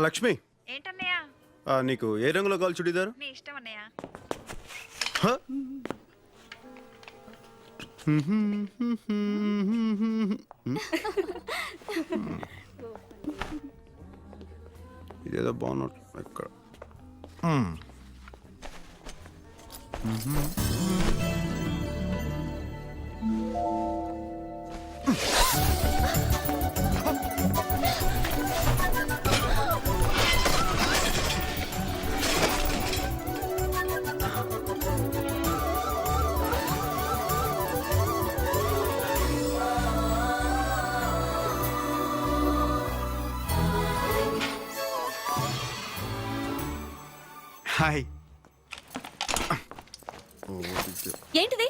లక్ష్మి ఏంటన్నయ్య? నీకు ఏ రంగులో కావాలి చుడిదారు? నీ ఇష్టం అన్నయ్య. ఇదేదో బాగున్నట్టు ఎక్కడ హాయ్. ఏంటిది?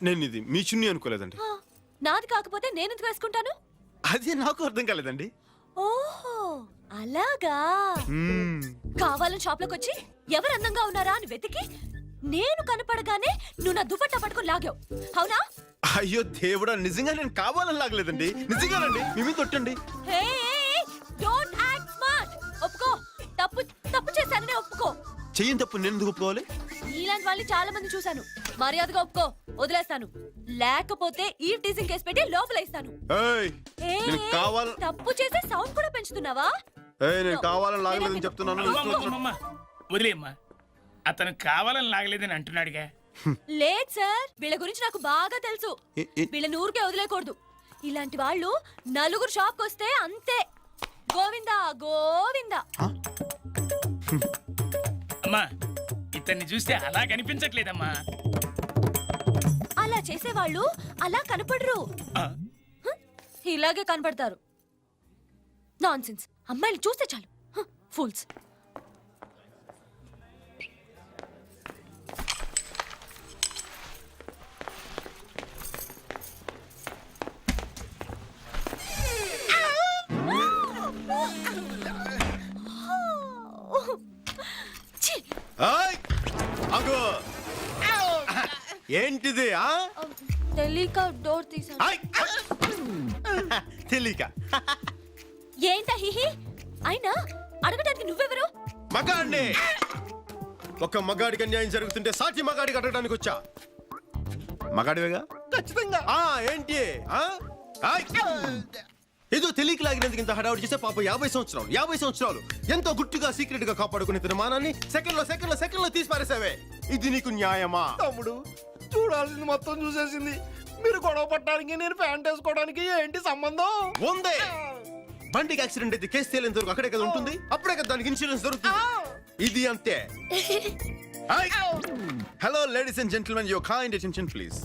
నేను ఇది మీ చున్నీ అనుకోలేదండి. నాది కాకపోతే నేను ఎందుకు వేసుకుంటాను? అదే నాకు అర్థం కాలేదండి. ఓహో అలాగా. కావాలని షాప్ లోకి వచ్చి ఎవరు అందంగా ఉన్నారా అని వెతికి నేను కనపడగానే నువ్వు నా దుపట్టా పట్టుకుని లాగావు, అవునా? అయ్యో దేవుడా, నిజంగా నేను కావాలని లాగలేదండి. నిజంగానండి, మీ మీద కొట్టండి. Don't act smart. ఒప్పుకో, తప్పు తప్పు చేశానని ఒప్పుకో. చెయ్యని తప్పు నేను ఎందుకు ఒప్పుకోవాలి? ఇలాంటి వాళ్ళని చాలా మంది చూశాను. మర్యాదగా ఒప్పుకో, వదిలేస్తాను. లేకపోతే ఈ టీజింగ్ కేసు పెట్టి లోపల ఇస్తాను. తప్పు చేసే సౌండ్ కూడా పెంచుతున్నావా? నేను కావాలని లాగలేదని చెప్తున్నాను. వదిలేమ్మా, అతను కావాలని లాగలేదని అంటున్నాడుగా. లేదు సార్, వీళ్ళ గురించి నాకు బాగా తెలుసు. వీళ్ళని ఊరికే వదిలేకూడదు. ఇలాంటి వాళ్ళు నలుగురు షాప్ వస్తే అంతే, గోవిందా గోవిందా. అమ్మా, ఇతన్ని చూస్తే అలా కనిపించట్లేదమ్మా. అలా చేసేవాళ్ళు అలా కనపడరు, ఇలాగే కనపడతారు. నాన్సెన్స్. అమ్మాయిలు చూస్తే చాలు ఫూల్స్. ఏంటిది? తెలియక డోర్ తీసా. తెలియక ఏంటా హిహి? అయినా అడగడానికి నువ్వెవరు? మగాడిని. ఒక మగాడికి అన్యాయం జరుగుతుంటే సాటి మగాడికి అడగడానికి వచ్చా. మగాడివేగా? ఖచ్చితంగా. ఏంటి? ఏదో తెలియక లాగినందుకు ఇంత హడావుడి చేస్తే పాప 50 సంవత్సరాలు ఎంతో గుట్టుగా సీక్రెట్ గా కాపాడుకునే తిరుమానాన్ని సెకండ్ లో తీసి పారేసావే. ఇది నీకు న్యాయమా? తమ్ముడు, చూడాల్సింది మొత్తం చూసేసింది. మీరు గొడవ పట్టడానికి నేను ప్యాంట్ వేసుకోవడానికి ఏంటి సంబంధం? ఉందే. బండికి యాక్సిడెంట్ అయితే కేసు తేలేంత వరకు అక్కడే కదా ఉంటుంది. అప్పుడే కదా దానికి ఇన్సూరెన్స్ దొరుకుతుంది. ఇది అంతే. Hello ladies and gentlemen, your kind attention please.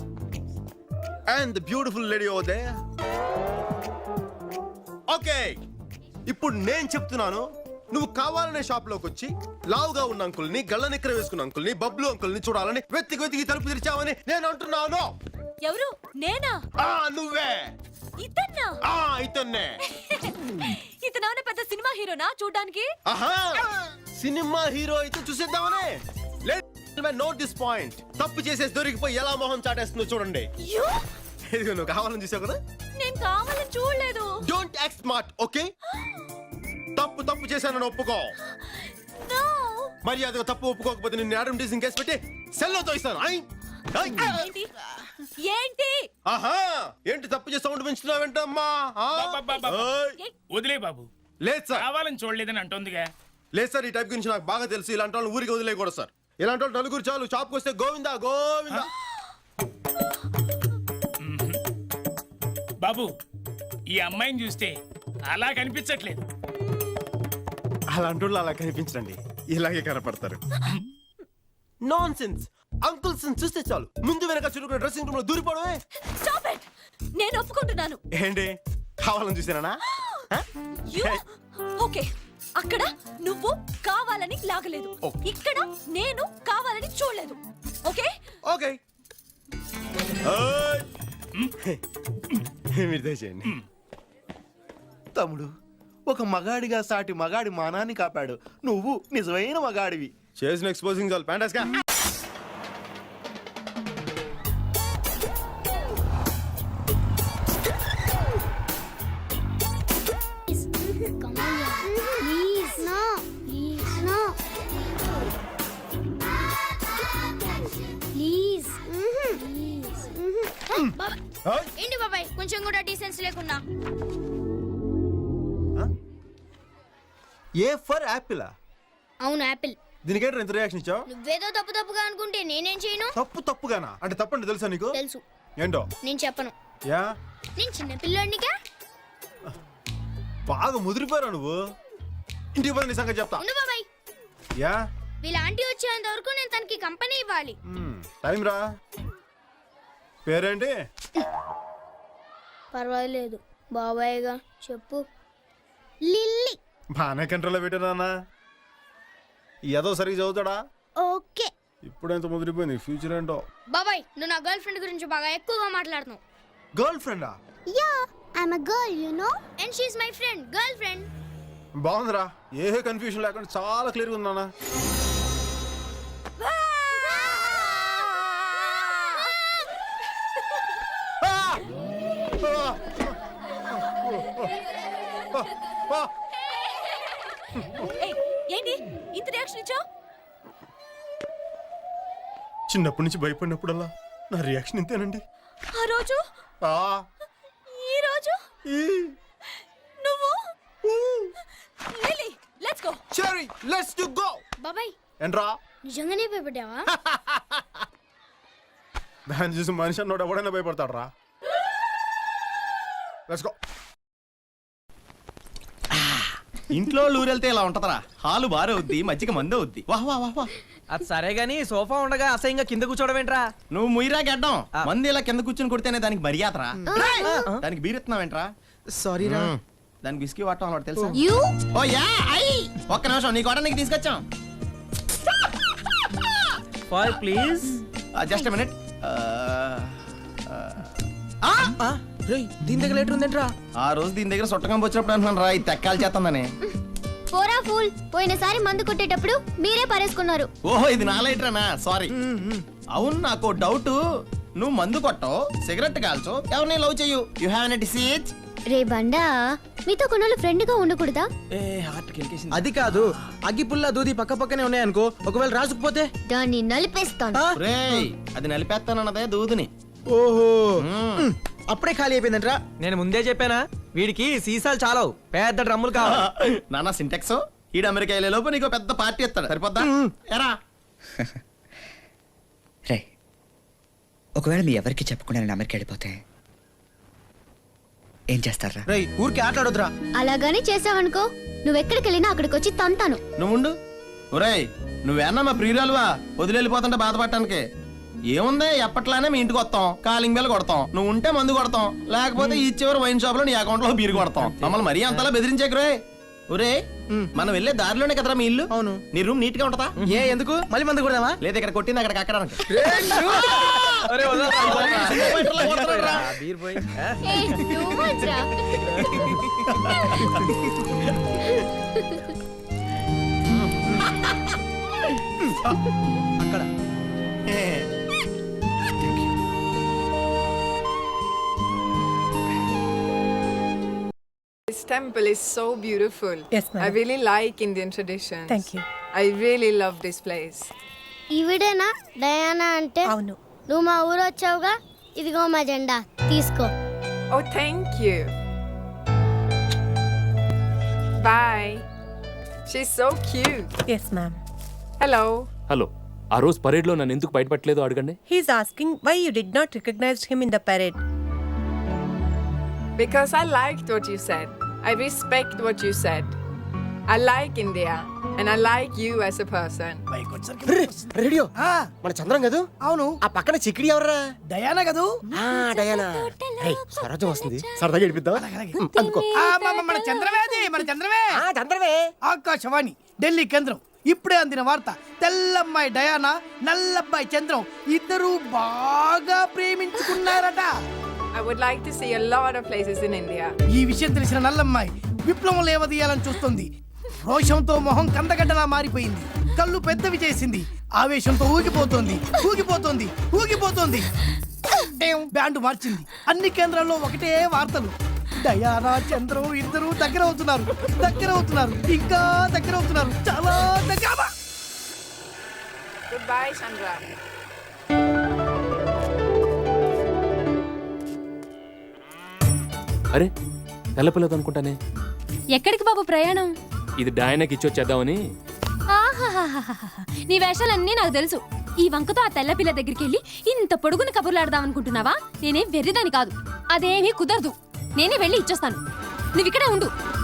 And the beautiful lady over there. Okay, ఇప్పుడు నేను చెప్తున్నాను. నువ్వు కావాలనే షాప్ లోకి వచ్చి లావుగా ఉన్న అంకుల్ని, గళ్ళ నిక్కర వేసుకున్న అంకుల్ని, బబ్లు అంకుల్ని చూడాలని వెతికి తలుపు తెరిచావని నేను అంటున్నాను. ఎవరు? నేనా? నువ్వే. ఇతన్నా? ఇతన్నే. ఇతను పెద్ద సినిమా హీరోనా చూడ్డానికి? సినిమా హీరో అయితే చూసేద్దామనే. Note this point. తప్పు చేసేసి దొరికిపోయి ఎలా మొహం చాటేస్తుందో చూడండి. నువ్వు కావాలని చూసావు కదా? నేను కావాలని చూడలేదు. Don't act smart, okay? తప్పు చేశానని ఒప్పుకో. మర్యాదగా తప్పు ఒప్పుకోకపోతే నిన్ను యాడమ్ టీజింగ్ కేసు పెట్టి సెల్లో తోయిస్తాను. ఏంటి తప్పు చేసి సౌండ్ పెంచుతున్నావేంటమ్మా? వదిలే బాబు. లేదు సార్, కావాలని చూడలేదని అంటోందిగా. లేదు సార్, ఈ టైప్ గురించి నాకు బాగా తెలుసు. ఇలాంటి వాళ్ళు ఊరికి వదిలేయకూడదు సార్. ఇలాంటి వాళ్ళు నలుగురు చాలు. షాప్కి వస్తే గోవిందా గోవిందా. బాబు, ఈ అమ్మాయిని చూస్తే అలా కనిపించట్లేదు. అలాంటి వాళ్ళు అలా కనిపించండి, ఇలాగే కనపడతారు. Non sense. అంకుల్స్ చూస్తే చాలు ముందు వెనక చురుకున్న డ్రెస్సింగ్ రూమ్ లో దూరిపోవడమే. Stop it. నేను ఒప్పుకుంటున్నాను. ఏంటి కావాలని చూసానా? ఓకే, అక్కడ నువ్వు కావాలని లాగలేదు, ఇక్కడ నేను కావాలని చూడలేదు. Okay okay. మీరు దయచేయండి. తమ్ముడు, ఒక మగాడిగా సాటి మగాడి మానాన్ని కాపాడు. నువ్వు నిజమైన మగాడివి. చేసిన ఎక్స్పోజింగ్ చాలు. ప్యాంటాస్కా. నో ప్లీజ్ నో ప్లీజ్ ఏంటి బాబాయ్ కొంచెం కూడా డీసెన్స్ లేకుండా ఏ ఫర్ యాపిల్? అవును యాపిల్ దీనికేంటి ఎంత రియాక్షన్ ఇచ్చావు? నువ్వేదో తప్పుగా అనుకుంటే నేనేం చేయను తప్పుగానా? అంటే తప్పండి తెలుసా నీకు? తెలుసు ఏంటో? నేను చెప్పను యా నేను చిన్న పిల్లోడినిగా బాగా ముదిరిపోయారా నువ్వు? ఇంటికి పోయి నీ సంగతి చెప్తా. ఉండు బాబాయ్ యా వీళ్ళ ఆంటీ వచ్చేంత వరకు నేను తనకి కంపెనీ ఇవ్వాలి టైం రా. పేరేంటి? పర్వాలేదు బాబాయ్గా చెప్పు లిల్లీ బాగానే కంట్రోల్లో పెట్టానా? ఏదో సరిగ్గా చదువుతాడా? ఓకే ఇప్పుడు ఎంత ముదిరిపోయింది, ఫ్యూచర్ ఏంటో. బాబాయ్ నువ్వు నా గర్ల్ ఫ్రెండ్ గురించి బాగా ఎక్కువగా మాట్లాడుతున్నావు గర్ల్ ఫ్రెండా? Yeah I'm a girl you know and she's my friend girl friend బాగుందిరా, ఏ కన్ఫ్యూజన్ లేకుండా చాలా క్లియర్గా ఉందానా. ఏయ్, ఏంటి ఇంత రియాక్షన్ ఇచ్చావు? చిన్నప్పటి నుంచి భయపడినప్పుడల్లా నా రియాక్షన్ ఇంతేనండి. ఆ రోజు ఆ, ఈ రోజు ఈ, నువ్వు lily let's go. Cherry, let's do go. బాబాయ్ ఏంట్రా? నిజంగానే భయపడ్డావా దాన్ని చూసి మనిషి అన్నోడు ఎవడైనా భయపడతాడు రా. Let's go. ఇంట్లో ఊరెళ్తే ఇలా ఉంటదరా, హాలు బారే అవుద్ది, మజ్జిగ మందే అవుద్ది. వాహ్ వాహ్ వాహ్ వాహ్. అది సరే గానీ సోఫా ఉండగా అసహ్యంగా కింద కూర్చోవడం ఏంట్రా? నువ్వు ముయిరా గడ్డం మంది ఇలా కింద కూర్చొని కొడితేనే దానికి మర్యాదరా. దానికి బీరెత్తున్నావేంట్రా? సారీ రా. దానికి విస్కీ వాడటం అలవాటు తెలుసా? యు ఓ యా ఐ ఒక్క నిమిషం, నీ కూడా నీకు తీసుకొచ్చాం. Five please. Just minute. దీని దగ్గర లేటర్ ఉందేంట్రా? ఆ రోజు దీని దగ్గర సొట్టకం వచ్చినప్పుడు అంటున్నాను రా, ఇది తెక్కాలి చేస్తుందని. పోరా ఫూల్ పోయినసారి మందు కొట్టేటప్పుడు మీరే పారేసుకున్నారు. ఓహో ఇది నా లైటరేనా, సారీ. అవును నాకు డౌట్, నువ్వు మందు కొట్టవు, సిగరెట్ కాల్చో, ఎవరిని లవ్ చెయ్యు, యు హావ్ ఎనీ డిసీజ్? రే బండా మీతో కొన్నాళ్ళు ఫ్రెండ్ గా ఉండకూడదా? ఏ హార్ట్ కెలికేసింది. అది కాదు, అగ్గి పుల్ల దూది పక్క పక్కనే ఉన్నాయనుకో, ఒకవేళ రాసుకుపోతే దాన్ని నలిపేస్తాను. రేయ్ అది నలిపేస్తానన్నదే దూదిని. ఓహో అప్పుడే ఖాళీ అయిపోయిందంట్రా. నేను ముందే చెప్పానా వీడికి సీసాలు చాలవు, పెద్ద డ్రమ్ములు కావాలి. నానా సింటెక్స్ ఈడు అమెరికా వెళ్ళే లోపు నీకు పెద్ద పార్టీ ఇస్తాడు, సరిపోద్దా? ఎరా రే ఒకవేళ మీ ఎవరికి చెప్పకుండా నేను అమెరికా వెళ్ళిపోతే ఏం చేస్తారా? రేయ్ ఊరికి ఆటలాడొద్దురా. అలాగానే చేసావనుకో నువ్వెక్కడికి వెళ్ళినా అక్కడికి వచ్చి తంతాను. నువ్వుండు. ఒరేయ్ నువ్వేనా మా ప్రియురాలువా వదిలేళ్ళిపోతుంటే బాధపడటానికి? ఏముంది, ఎప్పట్లానే మీ ఇంటికి వస్తాం, కాలింగ్ బెల్ కొడతాం, నువ్వు ఉంటే మందు కొడతాం, లేకపోతే ఈ చివరి వైన్ షాప్ లో నీ అకౌంట్ లో బీరు కొడతాం. మమ్మల్ని మరీ అంతలా బెదిరించేకురే. ఒరే మనం వెళ్ళే దారిలోనే కదరా మీ ఇల్లు. అవును. నీ రూమ్ నీట్ గా ఉంటదా? ఏ ఎందుకు మళ్ళీ మందు కొడదామా? లేదా ఇక్కడ కొట్టింది అక్కడ కక్కడానికి. బీర్ పోయి ఏయ్, నువ్వు వచ్చా? అక్కడ This temple is so beautiful. Yes, ma'am. I really like Indian traditions. Thank you. I really love this place. ఈవిడేనా డయానా అంటే? అవును. నువ్వు మా ఊరు వచ్చావుగా, ఇదిగో మా జెండా తీసుకో. Oh, thank you. Bye. She's so cute. Yes, ma'am. Hello. Hello, ఆ రోజు పరేడ్లో నన్ను ఎందుకు బయటపట్టలేదో అడగండి. He's asking why you did not recognize him in the parade. Because I liked what you said. I respect what you said. I like India and I like you as a person. Radio మన చంద్రం కదూ? అవును. ఆ పక్కన చిక్కిడి ఎవరా? Diana కదూ? Diana. సరోజం వస్తుంది, సరదాగా గడిపిద్దాం. అందుకో. మన చంద్రవేది, మన చంద్రవే. చంద్రమే. ఆకాశవాణి ఢిల్లీ కేంద్రం ఇప్పుడే అందిన వార్త. తెల్లమ్మాయి డయానా, నల్లబ్బాయి చంద్రం ఇద్దరు బాగా ప్రేమించుకున్నారట. I would like to see a lot of places in India. ఈ విషయం తెలిసిన నల్లమ్మాయి విప్లవం లేవదీయాలని చూస్తుంది. రోషంతో మొహం కందగడ్డలా మారిపోయింది, కళ్ళు పెద్దవి చేసింది, ఆవేశంతో ఊగిపోతోంది ఊగిపోతోంది ఊగిపోతోంది. బ్యాండ్ మార్చింది, అన్ని కేంద్రాల్లో ఒకటే వార్తలు. డయానా చంద్రం ఇద్దరు దగ్గర అవుతున్నారు ఇంకా దగ్గర అవుతున్నారు చాలా దగ్గర. Goodbye, Chandra. అరే తెల్లపిల్లదు అనుకుంటానే. ఎక్కడికి బాబు ప్రయాణం? ఇది డయానాకి ఇచ్చొచ్చేద్దామని. నీ వేషాలన్నీ నాకు తెలుసు. ఈ వంకతో ఆ తెల్ల పిల్ల దగ్గరికి వెళ్ళి ఇంత పొడుగుని కబుర్లాడదాం అనుకుంటున్నావా? నేనేం వెర్రిదాని కాదు. అదేమీ కుదరదు. నేనే వెళ్ళి ఇచ్చొస్తాను. నువ్వు ఇక్కడే ఉండు.